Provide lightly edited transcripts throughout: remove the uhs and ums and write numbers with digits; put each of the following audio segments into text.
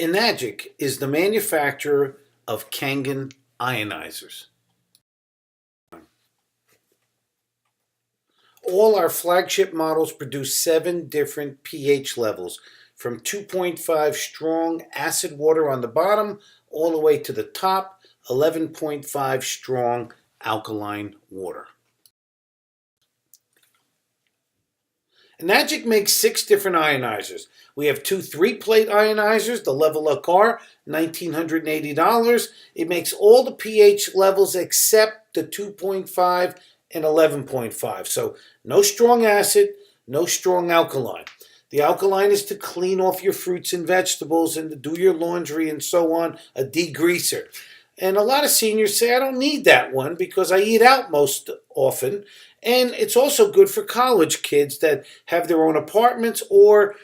Enagic is the manufacturer of Kangen ionizers. All our flagship models produce 7 different pH levels, from 2.5 strong acid water on the bottom all the way to the top, 11.5 strong alkaline water. Enagic makes 6 different ionizers. We have 2 3-plate ionizers, the Level Up R, $1,980. It makes all the pH levels except the 2.5 and 11.5. So no strong acid, no strong alkaline. The alkaline is to clean off your fruits and vegetables and to do your laundry and so on, a degreaser. And a lot of seniors say, I don't need that one because I eat out most often. And it's also good for college kids that have their own apartments or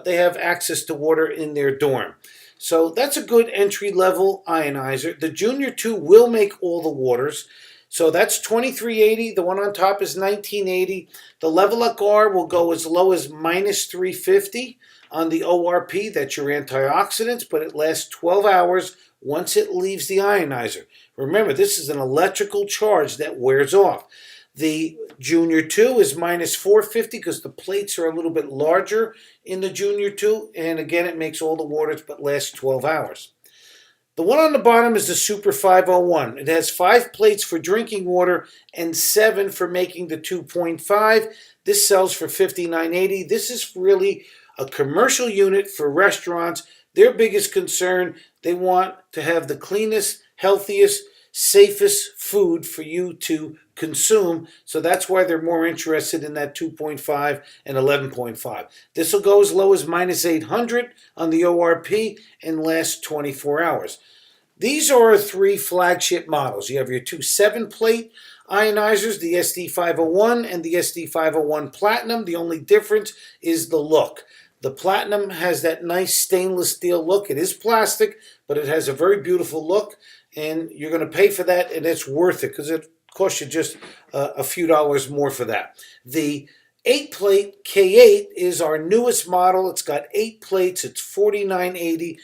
they have access to water in their dorm. So that's a good entry-level ionizer. The Junior 2 will make all the waters. So that's $2,380. The one on top is $1,980. The Level Up R will go as low as minus $350 on the ORP. That's your antioxidants, but it lasts 12 hours once it leaves the ionizer. Remember, this is an electrical charge that wears off. The Junior 2 is minus $450 because the plates are a little bit larger in the Junior 2. And again, it makes all the waters but lasts 12 hours. The one on the bottom is the Super 501. It has 5 plates for drinking water and 7 for making the 2.5. This sells for $59.80. This is really a commercial unit for restaurants. Their biggest concern, they want to have the cleanest, healthiest, safest food for you to consume. So that's why they're more interested in that 2.5 and 11.5. This will go as low as minus 800 on the ORP and last 24 hours. These are 3 flagship models. You have your 2 7-plate ionizers, the SD501 and the SD501 Platinum. The only difference is the look. The Platinum has that nice stainless steel look. It is plastic, but it has a very beautiful look, and you're going to pay for that, and it's worth it because it costs you just a few dollars more for that. The 8-plate K8 is our newest model. It's got 8 plates. It's $49.80.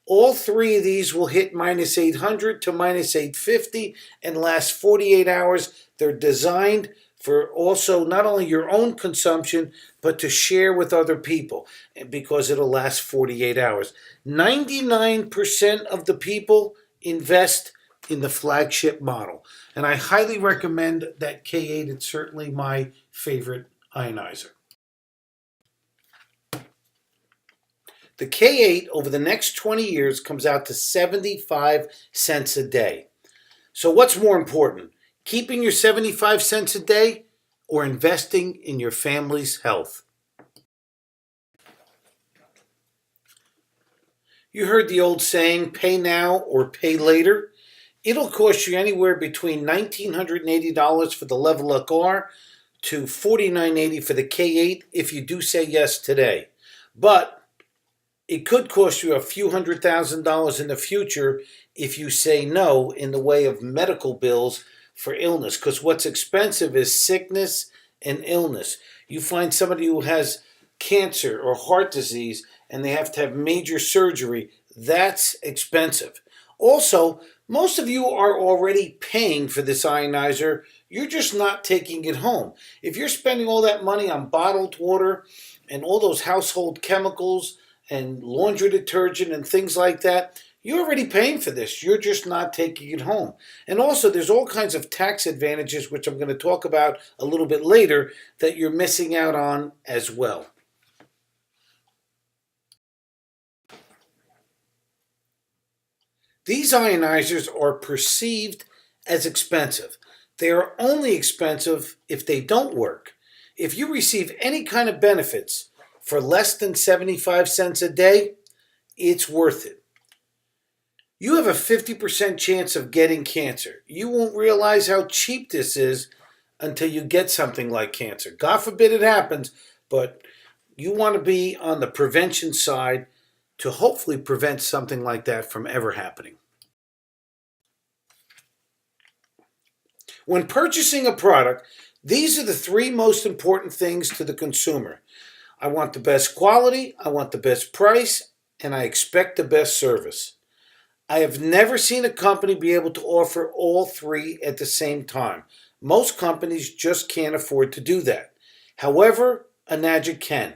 All 3 of these will hit minus 800 to minus 850 and last 48 hours. They're designed for also not only your own consumption, but to share with other people because it'll last 48 hours. 99% of the people invest in the flagship model. And I highly recommend that K8. It's certainly my favorite ionizer. The K8 over the next 20 years comes out to 75 cents a day. So what's more important? Keeping your 75 cents a day or investing in your family's health? You heard the old saying, pay now or pay later. It'll cost you anywhere between $1,980 for the Level Up R to $49.80 for the K8 if you do say yes today. But it could cost you a few $100,000 in the future if you say no in the way of medical bills for illness, because what's expensive is sickness and illness. You find somebody who has cancer or heart disease and they have to have major surgery. That's expensive. Also, most of you are already paying for this ionizer. You're just not taking it home. If you're spending all that money on bottled water and all those household chemicals and laundry detergent and things like that, you're already paying for this. You're just not taking it home. And also, there's all kinds of tax advantages, which I'm going to talk about a little bit later, that you're missing out on as well. These ionizers are perceived as expensive. They are only expensive if they don't work. If you receive any kind of benefits for less than 75 cents a day, it's worth it. You have a 50% chance of getting cancer. You won't realize how cheap this is until you get something like cancer. God forbid it happens, but you want to be on the prevention side to hopefully prevent something like that from ever happening. When purchasing a product, these are the 3 most important things to the consumer. I want the best quality, I want the best price, and I expect the best service. I have never seen a company be able to offer all three at the same time. Most companies just can't afford to do that. However, Enagic can.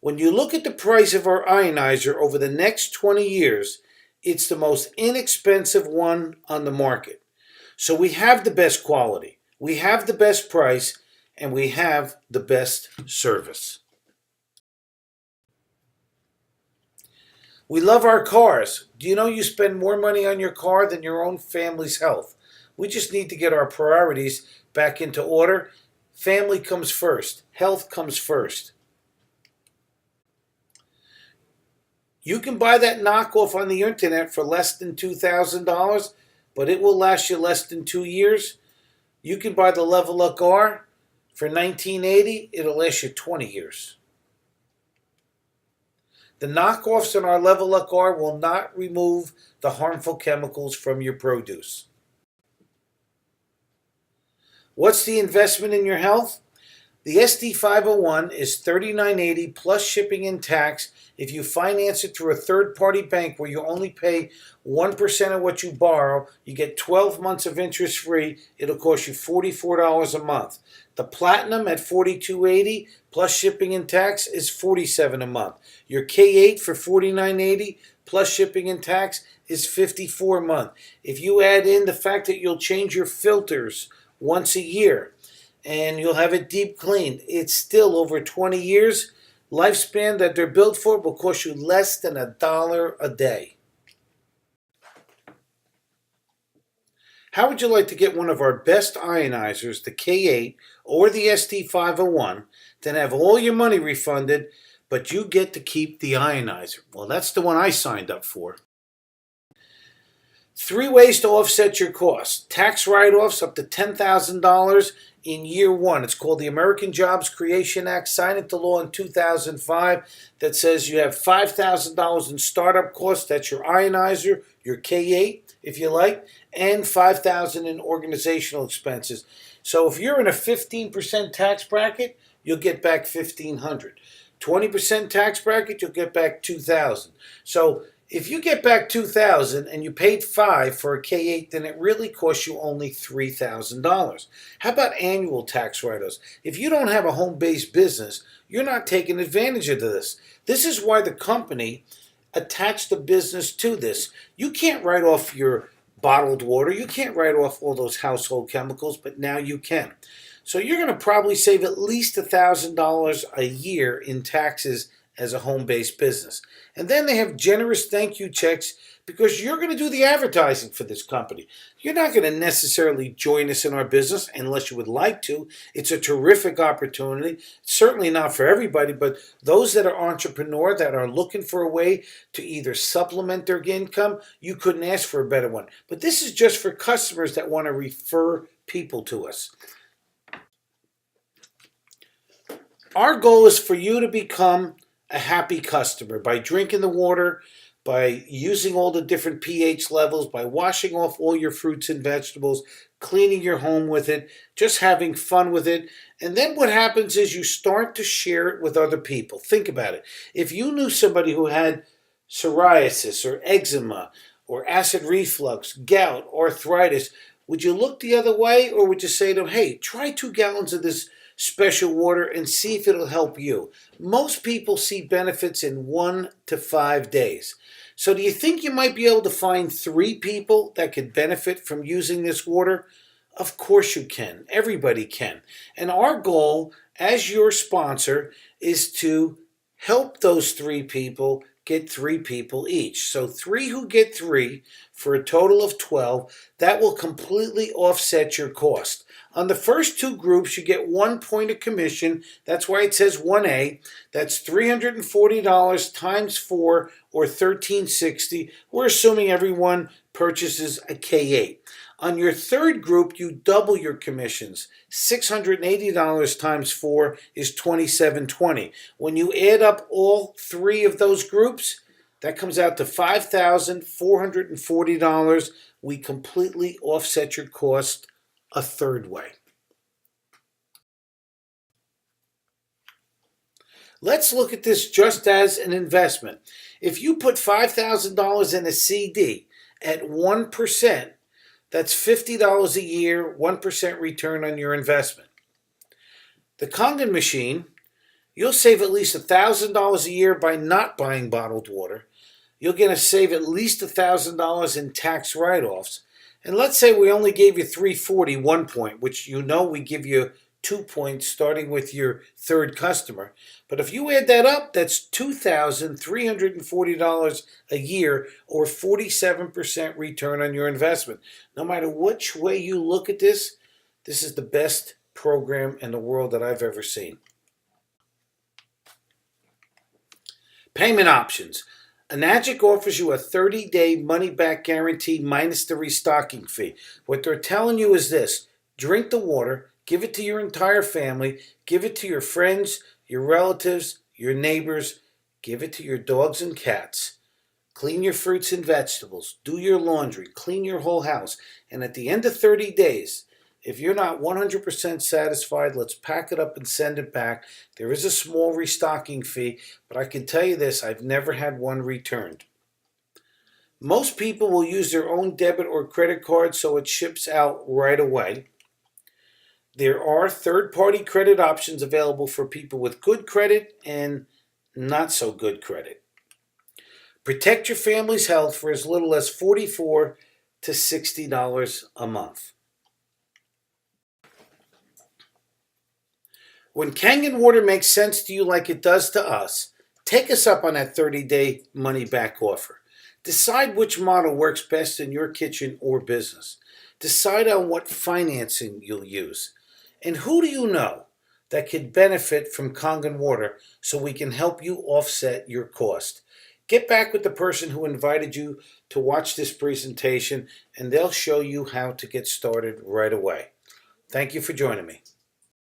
When you look at the price of our ionizer over the next 20 years, it's the most inexpensive one on the market. So we have the best quality, we have the best price, and we have the best service. We love our cars. Do you know you spend more money on your car than your own family's health? We just need to get our priorities back into order. Family comes first, health comes first. You can buy that knockoff on the internet for less than $2,000, but it will last you less than 2 years. You can buy the Level Up R for $19.80, it'll last you 20 years. The knockoffs in our Level Up R will not remove the harmful chemicals from your produce. What's the investment in your health? The SD501 is $39.80 plus shipping and tax. If you finance it through a third-party bank where you only pay 1% of what you borrow, you get 12 months of interest free. It'll cost you $44 a month. The Platinum at $42.80 plus shipping and tax is $47 a month. Your K8 for $49.80 plus shipping and tax is $54 a month. If you add in the fact that you'll change your filters once a year, and you'll have it deep cleaned, it's still over 20 years. Lifespan that they're built for will cost you less than $1 a day. How would you like to get one of our best ionizers, the K8 or the SD501, then have all your money refunded, but you get to keep the ionizer? Well, that's the one I signed up for. 3 ways to offset your costs. Tax write-offs up to $10,000 in year one. It's called the American Jobs Creation Act, signed into law in 2005, that says you have $5,000 in startup costs. That's your ionizer, your K8, if you like, and $5,000 in organizational expenses. So if you're in a 15% tax bracket, you'll get back $1,500. 20% tax bracket, you'll get back $2,000. So if you get back $2,000 and you paid $5,000 for a K8, then it really costs you only $3,000. How about annual tax write-offs? If you don't have a home-based business, you're not taking advantage of this. This is why the company attached the business to this. You can't write off your bottled water. You can't write off all those household chemicals, but now you can. So you're going to probably save at least $1,000 a year in taxes as a home-based business. And then they have generous thank you checks because you're going to do the advertising for this company. You're not going to necessarily join us in our business unless you would like to. It's a terrific opportunity. Certainly not for everybody, but those that are entrepreneur, that are looking for a way to either supplement their income, you couldn't ask for a better one. But this is just for customers that want to refer people to us. Our goal is for you to become a happy customer by drinking the water, by using all the different pH levels, by washing off all your fruits and vegetables, cleaning your home with it, just having fun with it. And then what happens is you start to share it with other people. Think about it. If you knew somebody who had psoriasis or eczema or acid reflux, gout, arthritis, would you look the other way, or would you say to them, hey, try 2 gallons of this special water and see if it'll help you? Most people see benefits in 1 to 5 days. So do you think you might be able to find 3 people that could benefit from using this water? Of course you can. Everybody can. And our goal as your sponsor is to help those 3 people get 3 people each. So 3 who get 3 for a total of 12. That will completely offset your cost. On the first 2 groups, you get 1 point of commission. That's why it says 1A. That's $340 times 4, or $1,360. We're assuming everyone purchases a K8. On your third group, you double your commissions. $680 times 4 is $2,720. When you add up all 3 of those groups, that comes out to $5,440. We completely offset your cost a third way. Let's look at this just as an investment. If you put $5,000 in a CD at 1%, that's $50 a year, 1% return on your investment. The Kangen machine, you'll save at least $1,000 a year by not buying bottled water. You're going to save at least $1,000 in tax write-offs. And let's say we only gave you 340, 1 point, which you know we give you 2 points starting with your third customer. But if you add that up, that's $2,340 a year, or 47% return on your investment. No matter which way you look at this, this is the best program in the world that I've ever seen. Payment options. Enagic offers you a 30-day money-back guarantee minus the restocking fee. What they're telling you is this: drink the water, give it to your entire family, give it to your friends, your relatives, your neighbors, give it to your dogs and cats. Clean your fruits and vegetables, do your laundry, clean your whole house, and at the end of 30 days, if you're not 100% satisfied, let's pack it up and send it back. There is a small restocking fee, but I can tell you this, I've never had one returned. Most people will use their own debit or credit card, so it ships out right away. There are third-party credit options available for people with good credit and not so good credit. Protect your family's health for as little as $44 to $60 a month. When Kangen water makes sense to you like it does to us, take us up on that 30-day money-back offer. Decide which model works best in your kitchen or business. Decide on what financing you'll use. And who do you know that could benefit from Kangen water so we can help you offset your cost? Get back with the person who invited you to watch this presentation, and they'll show you how to get started right away. Thank you for joining me.